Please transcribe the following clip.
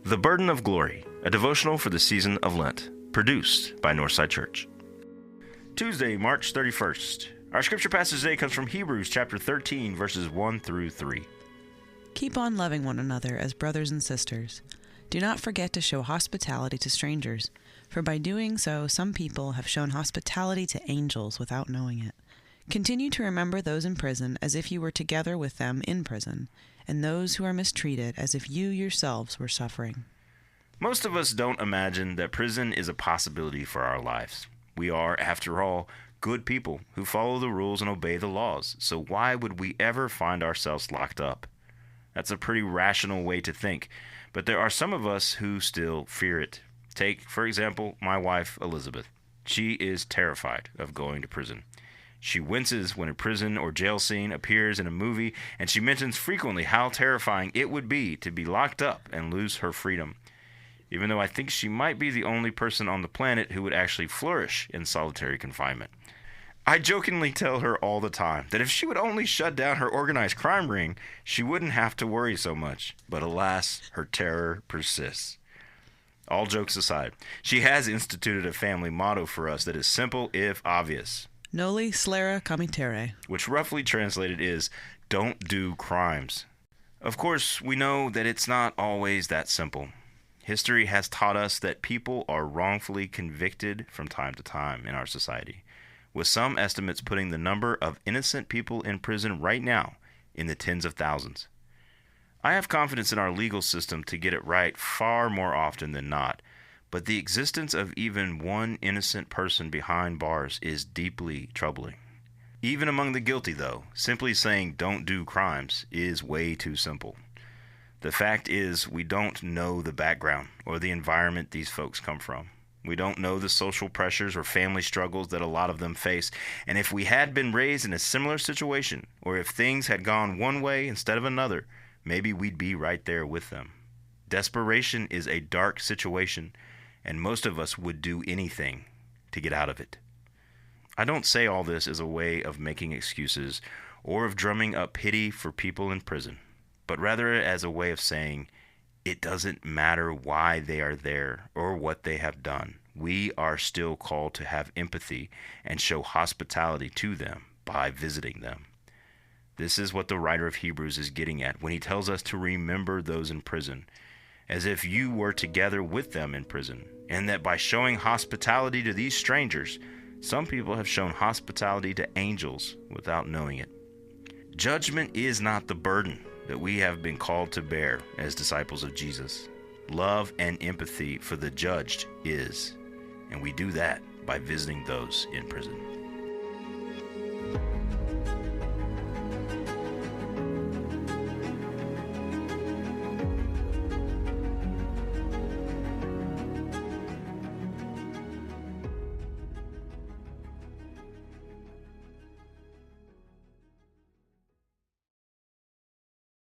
The Burden of Glory, a devotional for the season of Lent, produced by Northside Church. Tuesday, March 31st. Our scripture passage today comes from Hebrews chapter 13, verses 1 through 3. Keep on loving one another as brothers and sisters. Do not forget to show hospitality to strangers, for by doing so some people have shown hospitality to angels without knowing it. Continue to remember those in prison as if you were together with them in prison, and those who are mistreated as if you yourselves were suffering. Most of us don't imagine that prison is a possibility for our lives. We are, after all, good people who follow the rules and obey the laws, so why would we ever find ourselves locked up? That's a pretty rational way to think, but there are some of us who still fear it. Take, for example, my wife, Elizabeth. She is terrified of going to prison. She winces when a prison or jail scene appears in a movie, and she mentions frequently how terrifying it would be to be locked up and lose her freedom. Even though I think she might be the only person on the planet who would actually flourish in solitary confinement. I jokingly tell her all the time that if she would only shut down her organized crime ring, she wouldn't have to worry so much. But alas, her terror persists. All jokes aside, she has instituted a family motto for us that is simple if obvious. Noli slera comitere, which roughly translated is, don't do crimes. Of course, we know that it's not always that simple. History has taught us that people are wrongfully convicted from time to time in our society, with some estimates putting the number of innocent people in prison right now in the tens of thousands. I have confidence in our legal system to get it right far more often than not, but the existence of even one innocent person behind bars is deeply troubling. Even among the guilty, though, simply saying don't do crimes is way too simple. The fact is, we don't know the background or the environment these folks come from. We don't know the social pressures or family struggles that a lot of them face, and if we had been raised in a similar situation, or if things had gone one way instead of another, maybe we'd be right there with them. Desperation is a dark situation, and most of us would do anything to get out of it. I don't say all this as a way of making excuses or of drumming up pity for people in prison, but rather as a way of saying, it doesn't matter why they are there or what they have done. We are still called to have empathy and show hospitality to them by visiting them. This is what the writer of Hebrews is getting at when he tells us to remember those in prison, as if you were together with them in prison, and that by showing hospitality to these strangers, some people have shown hospitality to angels without knowing it. Judgment is not the burden that we have been called to bear as disciples of Jesus. Love and empathy for the judged is, and we do that by visiting those in prison.